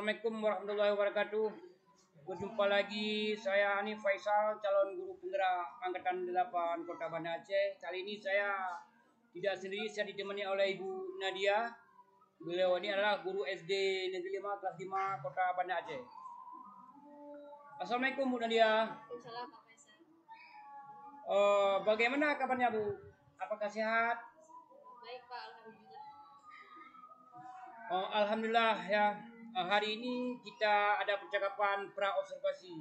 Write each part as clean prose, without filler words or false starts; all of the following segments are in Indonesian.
Assalamualaikum warahmatullahi wabarakatuh. Berjumpa lagi, saya Hanif Faisal, calon guru penggerak Angkatan 8 Kota Banda Aceh. Kali ini saya tidak sendiri, saya ditemani oleh Ibu Nadia. Beliau ini adalah guru SD Negeri 5 kelas 5 Kota Banda Aceh. Assalamualaikum Bu Nadia. Waalaikumsalam Pak Faisal. Bagaimana kabarnya Bu? Apakah sehat? Baik Pak, alhamdulillah. Alhamdulillah ya. Hari ini kita ada percakapan pra observasi.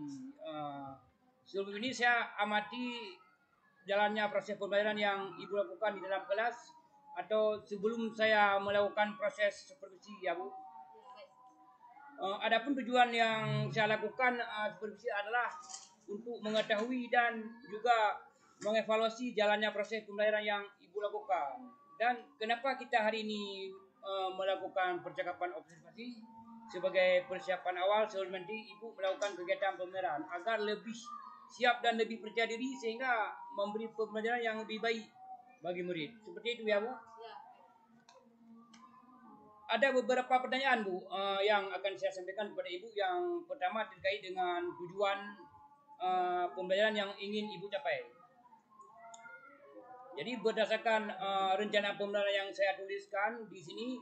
Sebelum ini saya amati jalannya proses pembelajaran yang Ibu lakukan di dalam kelas, atau sebelum saya melakukan proses supervisi ya Bu. Adapun tujuan yang saya lakukan supervisi adalah untuk mengetahui dan juga mengevaluasi jalannya proses pembelajaran yang Ibu lakukan. Dan kenapa kita hari ini melakukan percakapan observasi? Sebagai persiapan awal sebelum nanti Ibu melakukan kegiatan pembelajaran agar lebih siap dan lebih percaya diri sehingga memberi pembelajaran yang lebih baik bagi murid. Seperti itu ya Bu. Ya. Ada beberapa pertanyaan Bu yang akan saya sampaikan kepada Ibu. Yang pertama terkait dengan tujuan pembelajaran yang ingin Ibu capai. Jadi berdasarkan rencana pembelajaran yang saya tuliskan di sini,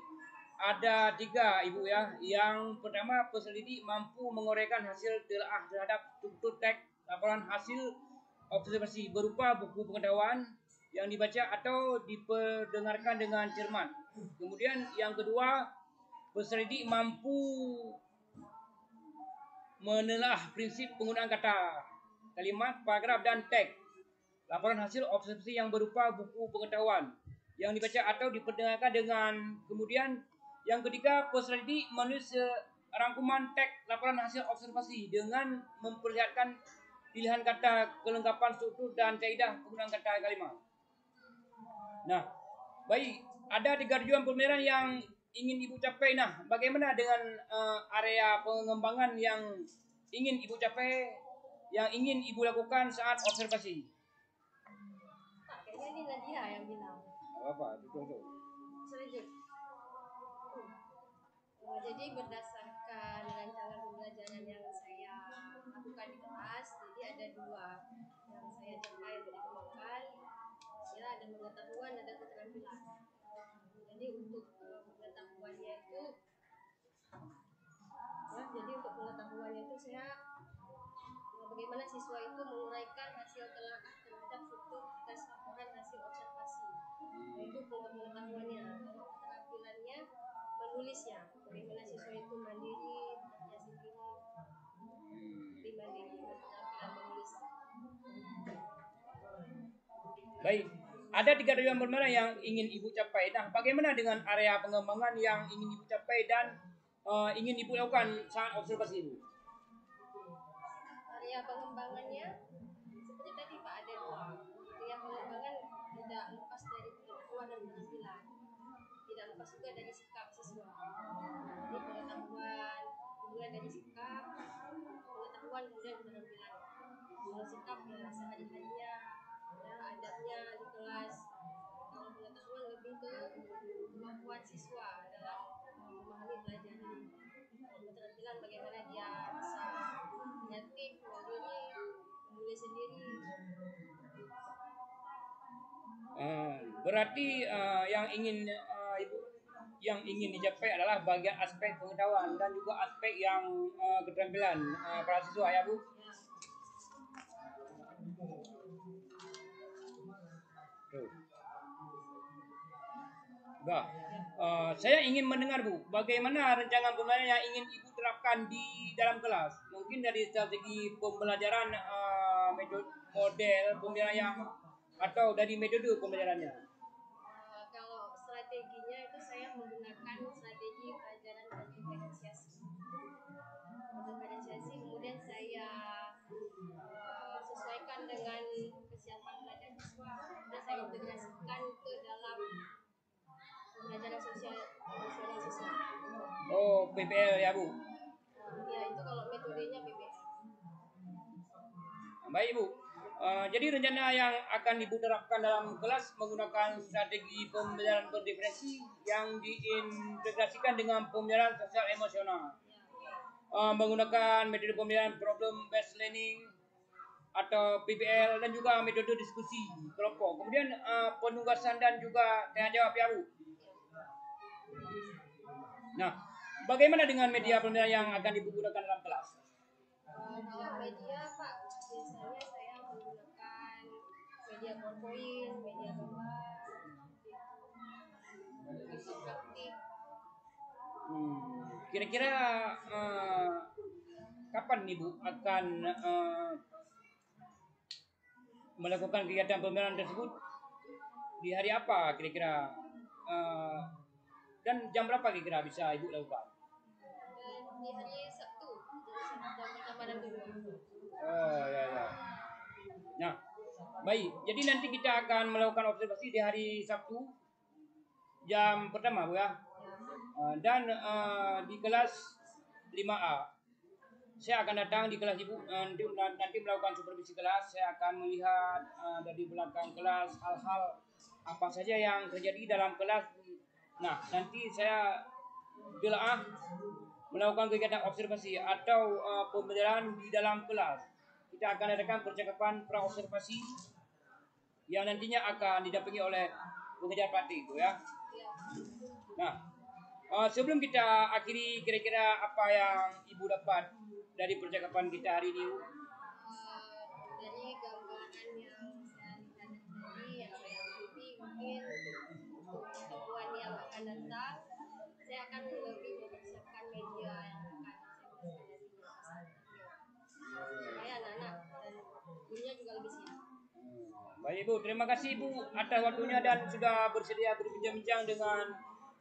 ada 3 Ibu ya. Yang pertama, peserta didik mampu menguraikan hasil telaah terhadap struktur teks laporan hasil observasi berupa buku pengetahuan yang dibaca atau diperdengarkan dengan cermat. Kemudian yang kedua, peserta didik mampu menelaah prinsip penggunaan kata, kalimat, paragraf dan teks laporan hasil observasi yang berupa buku pengetahuan yang dibaca atau diperdengarkan dengan. Kemudian yang ketiga, peserta didik menulis rangkuman teks laporan hasil observasi dengan memperlihatkan pilihan kata, kelengkapan struktur dan kaidah penggunaan kata kalimat. Nah, baik, ada 3 tujuan pembelajaran yang ingin Ibu capai. Nah, bagaimana dengan area pengembangan yang ingin Ibu capai, yang ingin Ibu lakukan saat observasi? Pak, kayaknya ini Nadia yang bilang. Apa? Betul. Selanjut. Jadi berdasarkan rancangan pembelajaran yang saya lakukan di kelas, jadi ada 2 yang saya capai untuk dikembangkan. Ya, ada pengetahuan, ada keterampilan. Jadi untuk pengetahuannya itu, untuk pengetahuannya itu saya bagaimana siswa itu menguraikan hasil telaah terhadap struktur tes laporan hasil observasi. Itu pengetahuannya. Kalau keterampilannya menulisnya, bagaimana siswa itu mandiri, bekerja sendiri, lebih mandiri, keterampilan menulis. Baik, ada 3 tujuan pembelajaran yang ingin Ibu capai. Nah, bagaimana dengan area pengembangan yang ingin Ibu capai dan ingin Ibu lakukan saat observasi Ibu? Area pengembangannya seperti tadi Pak, ada 2. Area pengembangan tidak lepas dari pengetahuan dan keterampilan, tidak lepas juga dari sikap siswa. Jadi pengetahuan dimulai dari sikap, pengetahuan kemudian keterampilan. Kalau sikap ya sehari-harinya, ya adabnya di kelas. Kalau pengetahuan lebih ke kemampuan siswa dalam memahami pelajaran. Keterampilan bagaimana dia bisa kreatif, mandiri, menulis sendiri. Berarti yang ingin dicapai adalah bagian aspek pengetahuan dan juga aspek yang keterampilan para siswa ya Bu. Saya ingin mendengar Bu, bagaimana rancangan pembelajaran yang ingin Ibu terapkan di dalam kelas? Mungkin dari strategi pembelajaran, model pembelajaran yang, atau dari metode pembelajarannya. Kalau strateginya itu saya menggunakan strategi pelajaran berdiferensiasi. Kemudian saya sesuaikan dengan kesiapan belajar siswa dan saya integrasikan ke dalam pembelajaran sosial emosional siswa. Oh, PPL ya Bu. Ya, itu kalau metodenya PPL. Baik Bu. Jadi rencana yang akan Ibu terapkan dalam kelas menggunakan strategi pembelajaran berdiferensi yang diintegrasikan dengan pembelajaran sosial emosional. menggunakan metode pembelajaran problem based learning atau PBL dan juga metode diskusi kelompok. Kemudian penugasan dan juga tanya jawab ya Bu. Nah, bagaimana dengan media pembelajaran yang akan digunakan dalam kelas? Kalau media Pak, biasanya saya menggunakan media PowerPoint, media gambar, bisa praktik. Kira-kira kapan nih Bu akan melakukan kegiatan pembelajaran tersebut? Di hari apa kira-kira? Dan jam berapa kira-kira bisa Ibu lakukan? Dan di hari Sabtu, jam pertama dan kedua. Oh ya. Nah, baik. Jadi nanti kita akan melakukan observasi di hari Sabtu jam pertama Bu ya. Dan di kelas 5A saya akan datang di kelas Ibu nanti melakukan supervisi kelas. Saya akan melihat dari belakang kelas hal-hal apa saja yang terjadi dalam kelas. Nah, nanti saya telah melakukan kegiatan observasi atau pembelajaran di dalam kelas. Kita akan adakan percakapan pra-observasi yang nantinya akan didampingi oleh pengajar praktik itu ya. Nah, sebelum kita akhiri, kira-kira apa yang Ibu dapat dari percakapan kita hari ini? Dari gambaran yang saya lihat tadi, apa yang nanti mungkin untuk pertemuan yang akan datang, saya akan lebih mempersiapkan media yang akan saya gunakan supaya anak-anak dan gurunya juga lebih siap. Baik Ibu, terima kasih Ibu atas waktunya dan sudah bersedia berbincang-bincang dengan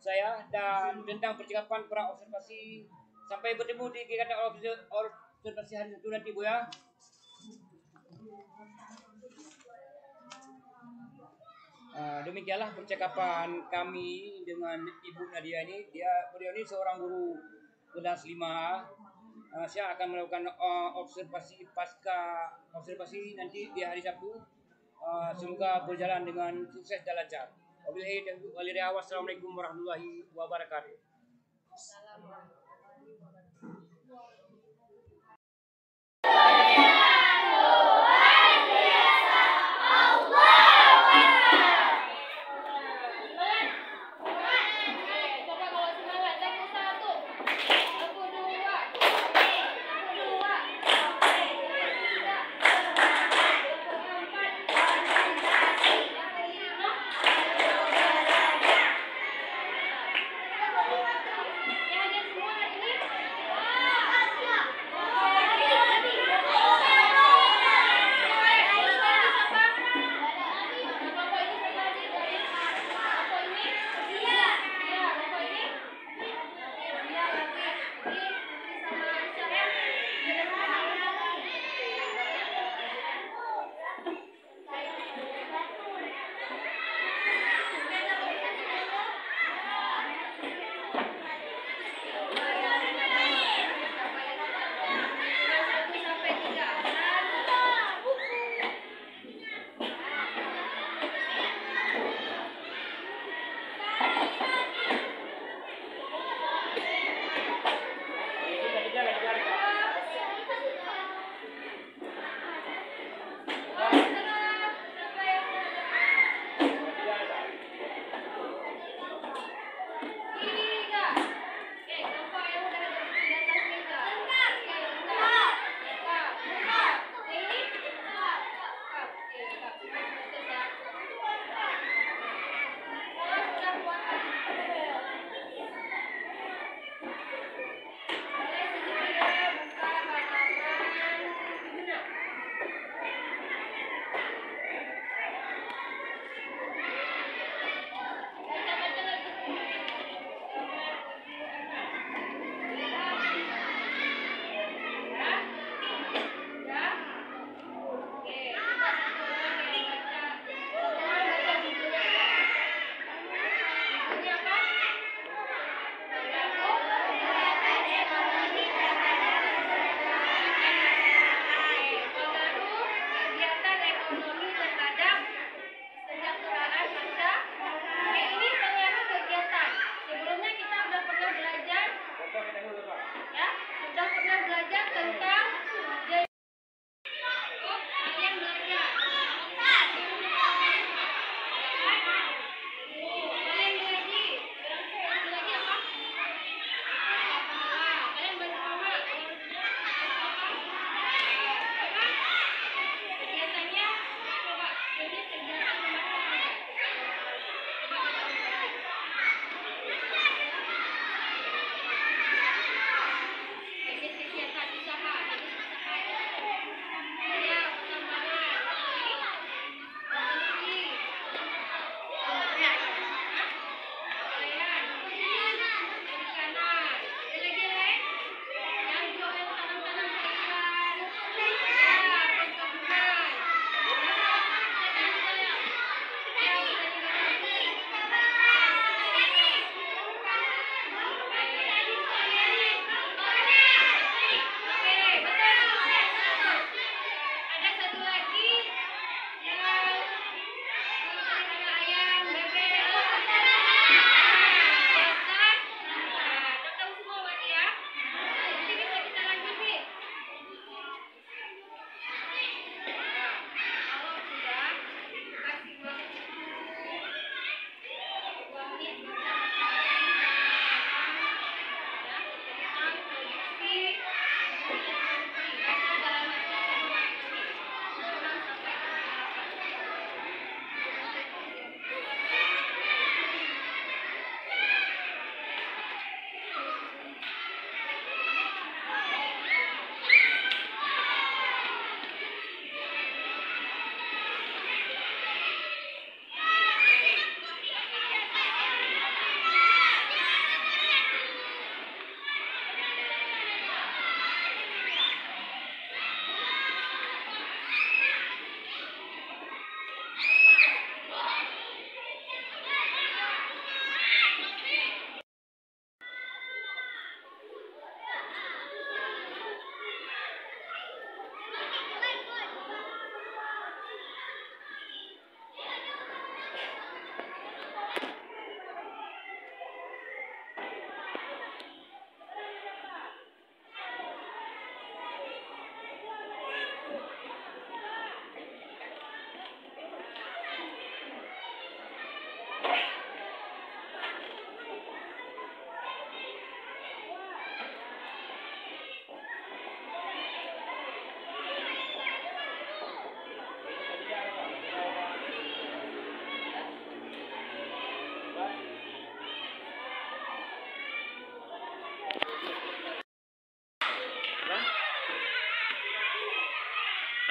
saya dan tentang percakapan pra-observasi. Sampai bertemu di kegiatan observasi hari Sabtu nanti Bu ya. Demikianlah percakapan kami dengan Ibu Nadia ini. Beliau ini seorang guru kelas 5. Saya akan melakukan observasi pasca observasi nanti di hari Sabtu. Semoga berjalan dengan sukses dan lancar. Wassalamualaikum warahmatullahi wabarakatuh.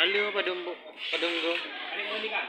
Halo padunggo. Ada yang kan?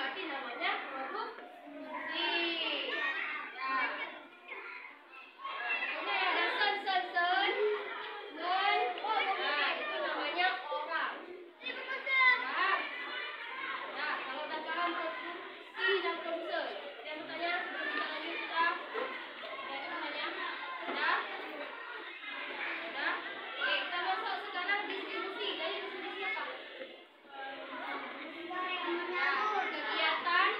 berarti namanya produksi. Ya. Pokoknya ada sen. Nah, itu namanya orang. Paham? Nah, kalau udah paham produksi dan produser, saya mau tanya sebelum kita lanjut sudah? Sudah itu namanya? Sudah? Sudah? Oke, kita masuk sekarang distribusi. Jadi distribusi apa? Nah, kegiatan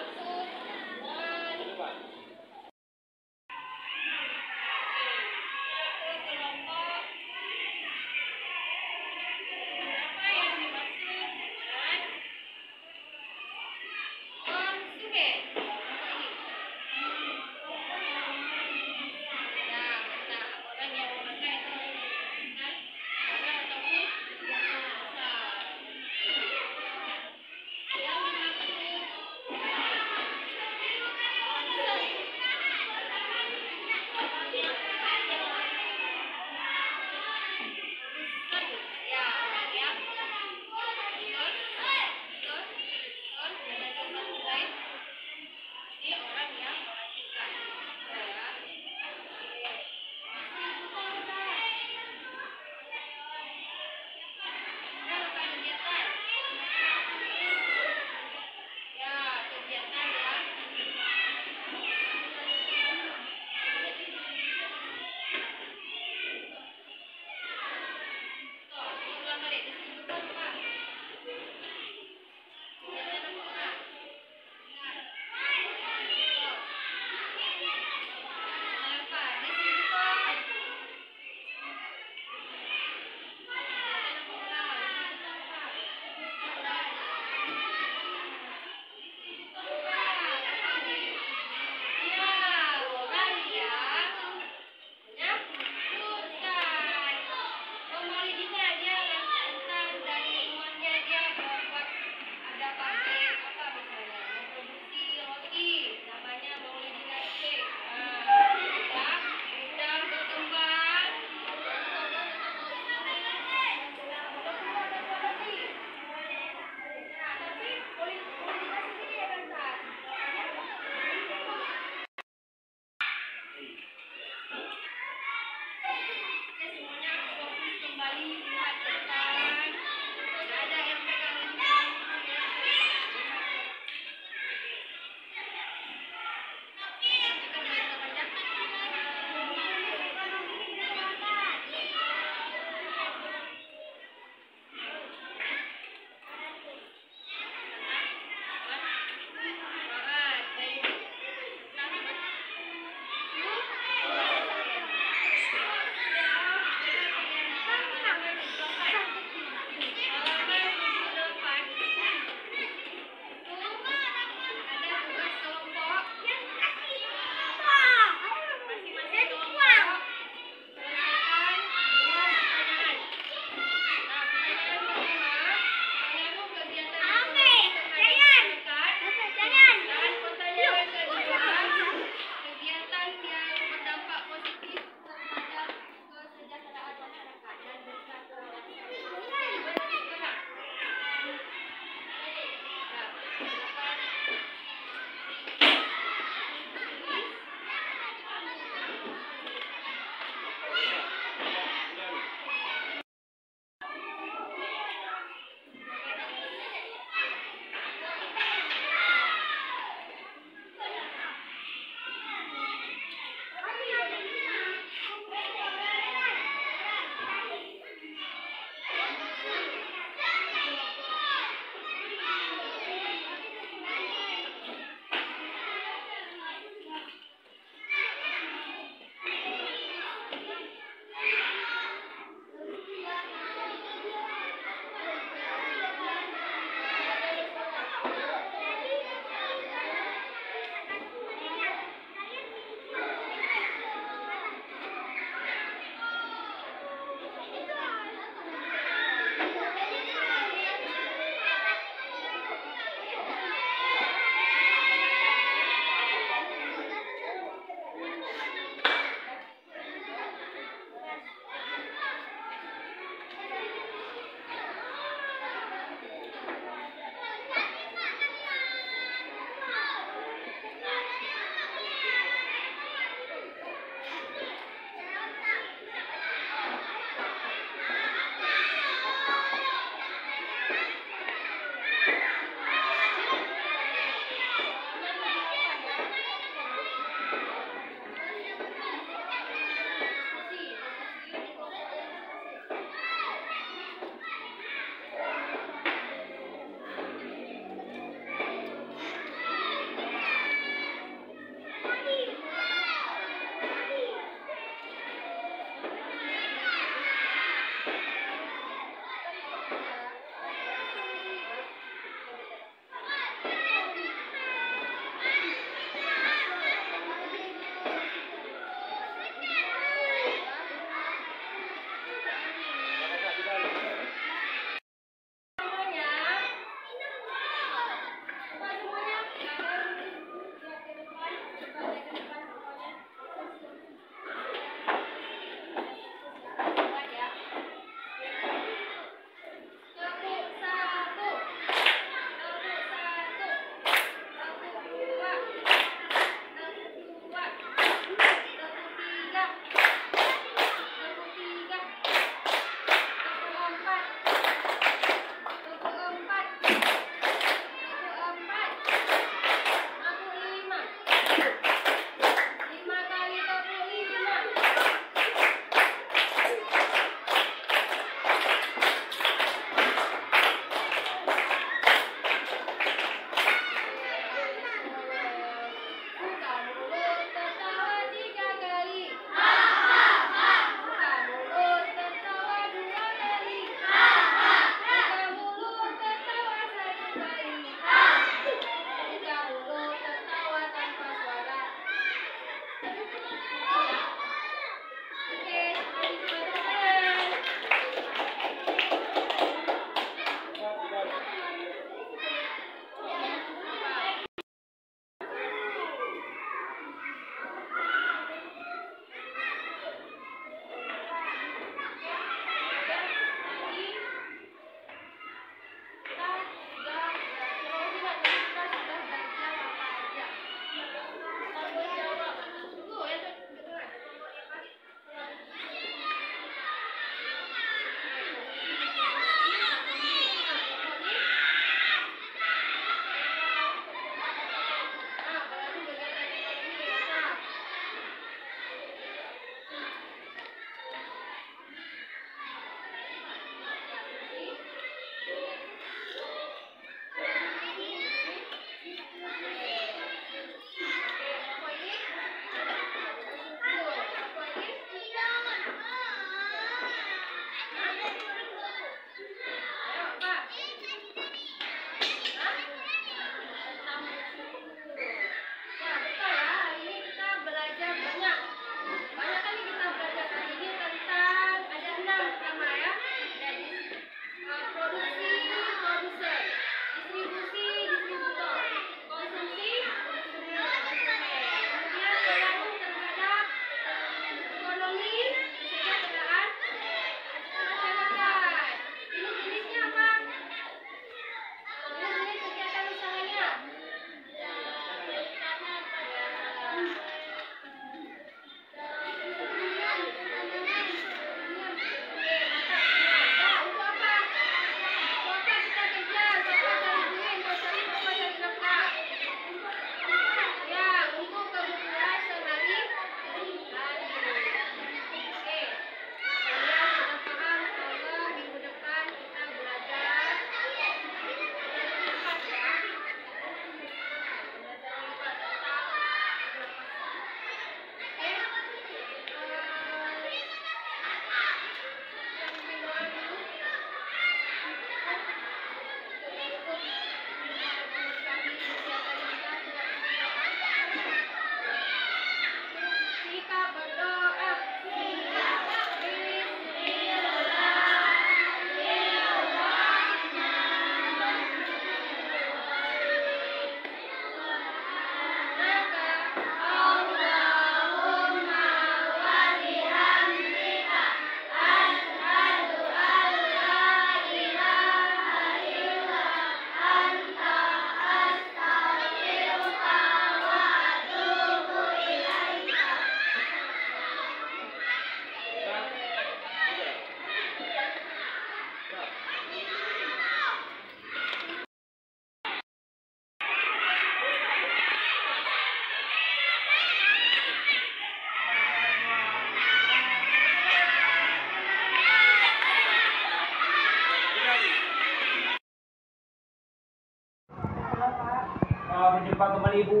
Berjumpa kembali Ibu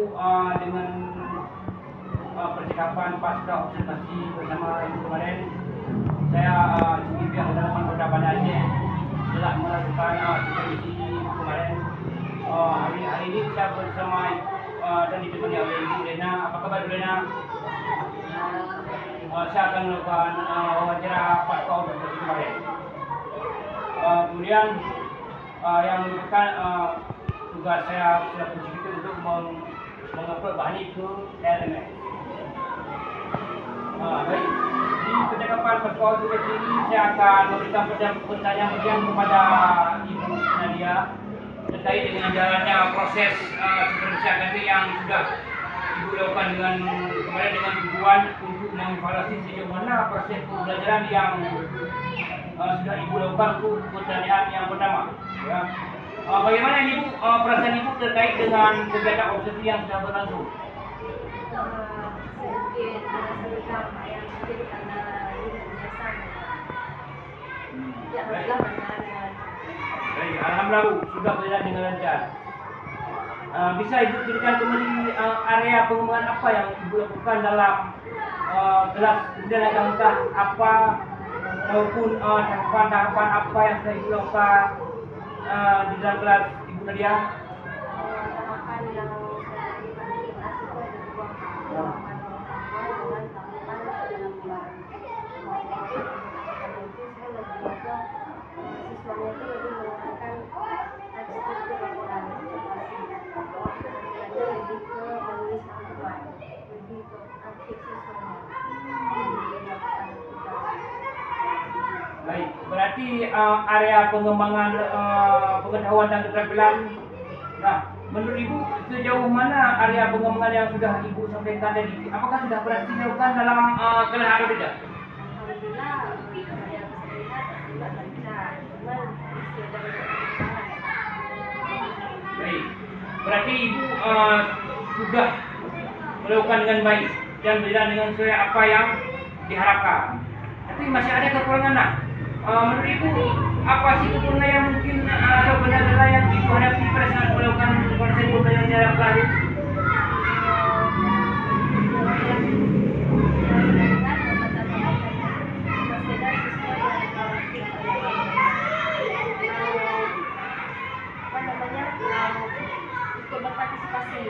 dengan percakapan pasca observasi bersama Ibu kemarin. Saya Cik Pihak Kedalaman Kota Banda Aceh telah melakukan supervisi kemarin. Hari ini kita bersama dan ditemani oleh Ibu Lena. Apa kabar Ibu Lena? Saya akan melakukan wawancara pasca observasi kemarin. Kemudian yang merupakan tugas saya selaku Cikgu untuk mengupload bahan itu ke LMS. Baik, di percakapan pasca observasi ini saya akan memberikan pertanyaan kepada Ibu Nadia terkait dengan jalannya proses supervisi akademik yang sudah Ibu lakukan kemarin dengan tujuan untuk mengevaluasi sejauh mana proses pembelajaran yang sudah Ibu lakukan untuk pertanyaan yang pertama. Ya. Bagaimana Ibu perasaan Ibu terkait dengan kegiatan observasi yang sudah berlangsung? Sedikit merasa legam yang sedikit karena ini biasa. Ya, alhamdulillah. Baik, alhamdulillah sudah berjalan dengan lancar. Bisa Ibu ceritakan kembali area pengembangan apa yang Ibu lakukan dalam kelas, kemudian adakah apa maupun tahapan-tahapan apa yang sudah Ibu lakukan di dalam kelas Ibu Nadia? Tahapan yang saya implementasi itu ada dua tahapan dengan tahapan dalam bulan. Karena itu saya lebih belajar siswanya itu lebih menggunakan struktur laporan observasi. Belajar lebih ke menulis laporan, lebih ke akhir siswanya. Baik, berarti area pengembangan pengetahuan dan keterampilan. Nah, menurut Ibu sejauh mana area pengembangan yang sudah Ibu sampaikan tadi? Apakah sudah berhasil dilakukan dalam kelas atau tidak? Alhamdulillah, yang saya lihat tidak lancar, cuma masih ada beberapa kesalahan. Baik, berarti Ibu sudah melakukan dengan baik dan berjalan dengan sesuai apa yang diharapkan. Tapi masih ada kekurangan. Nah, menurut Ibu apa sih kekurangan yang mungkin atau kendala yang Ibu hadapi pada saat melakukan proses pembelajaran jarak jauh? Ikut berpartisipasi.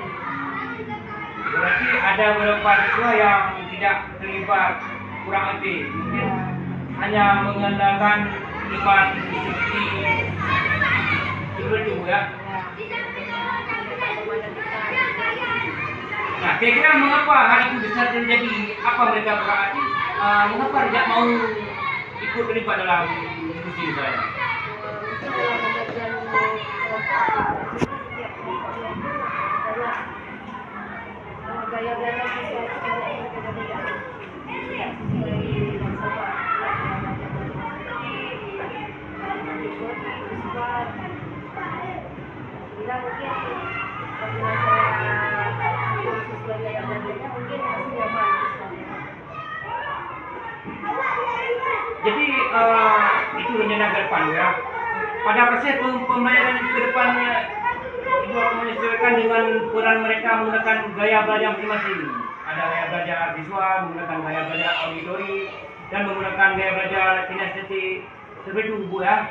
Berarti ada beberapa siswa yang tidak terlibat kurang lebih, mungkin hanya mengandalkan iman seperti itu ya. Nah, kira-kira mengapa hal itu bisa terjadi? Apa mereka berarti mengapa tidak mau ikut terlibat dalam diskusi misalnya? Mungkin dalam pembelajaran gaya belajar siswa itu banyak yang berbeda-beda. Tidak sesuai dengan sama. Siswa bila mungkin apabila saya atur sesuai gaya belajarnya mungkin masih nyaman siswanya. Jadi itu rencana ke depan ya. Pada proses pembelajaran ke depan Ibu akan menyesuaikan dengan peran mereka menggunakan gaya belajar masing-masing. Ada gaya belajar visual, menggunakan gaya belajar auditori, dan menggunakan gaya belajar kinestetik. Seperti itu Bu ya.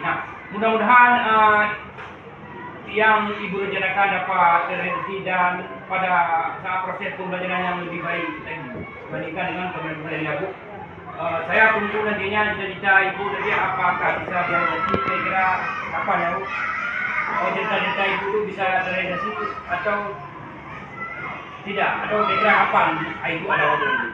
Nah, mudah-mudahan yang Ibu rencanakan dapat terrealisasi dan pada saat proses pembelajaran yang lebih baik lagi dibandingkan dengan pembelajaran yang Bu. Saya tunggu nantinya cita-cita Ibu tadi apakah bisa terrealisasi kira-kira kapan ya Bu? Cita-cita Ibu itu bisa terrealisasi atau tidak? Atau kira-kira kapan Ibu ada waktu ini?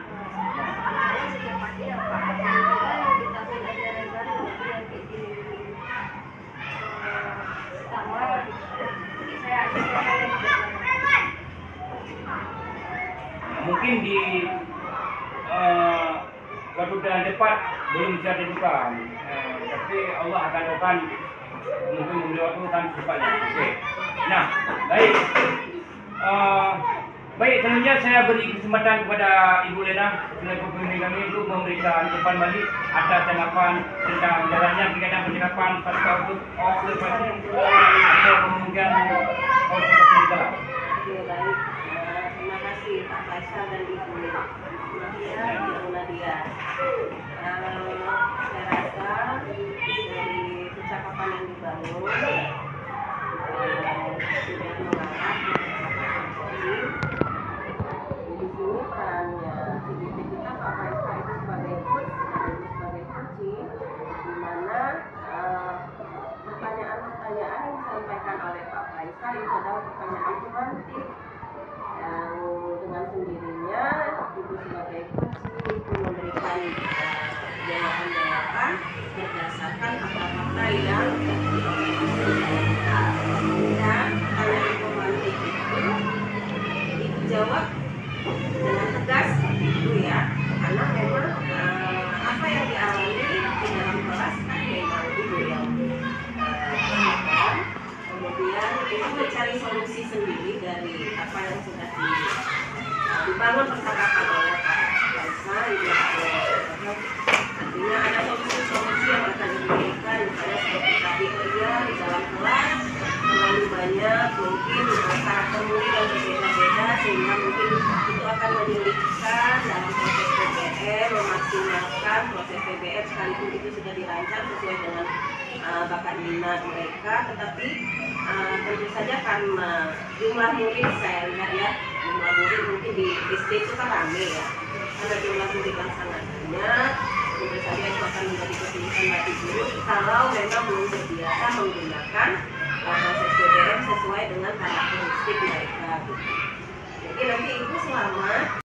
Mungkin di waktu dan cepat belum bisa ditentukan, tapi Allah akan lakukan mungkin memberi waktu kan secepatnya. Oke. Nah, baik. Baik, selanjutnya saya beri kesempatan kepada Ibu Lena selaku pemimpin kami untuk memberikan umpan balik atas tanggapan tentang jalannya kegiatan percakapan pasca observasi atau kemungkinan observasi kita. Oke, baik. Terima kasih Pak Faisal dan Ibu Nadia, Ibu Nadia. Saya rasa dari percakapan yang dibangun sudah mengarah ke kesepakatan. Di sini perannya CGT kita Pak Faisal itu sebagai coach dan sebagai coaching, di mana pertanyaan-pertanyaan yang disampaikan oleh Pak Faisal itu adalah pertanyaan semantik yang dengan sendirinya Ibu sebagai coaching itu memberikan jawaban-jawaban berdasarkan fakta-fakta yang dan pertanyaan semantik itu dijawab dengan tegas gitu ya, karena memang apa yang dialami di dalam kelas kan memang Ibu yang lakukan, kemudian Ibu mencari solusi sendiri dari apa yang sudah dibangun percakapan oleh Pak Faisal. Artinya ada solusi-solusi yang akan diberikan, misalnya seperti tadi di dalam kelas terlalu banyak mungkin karakter murid yang berbeda-beda, sehingga mungkin itu akan menyulitkan dalam proses PBM, memaksimalkan proses PBM sekalipun itu sudah dirancang sesuai dengan bakat minat mereka, tetapi tentu saja karena jumlah murid, saya lihat ya, jumlah murid mungkin di SD itu kan ramai ya, karena jumlah murid yang sangat banyak, tentu saja itu akan menjadi kesulitan bagi guru kalau memang belum terbiasa menggunakan proses PBM sesuai dengan karakteristik mereka. Jadi nanti Ibu selama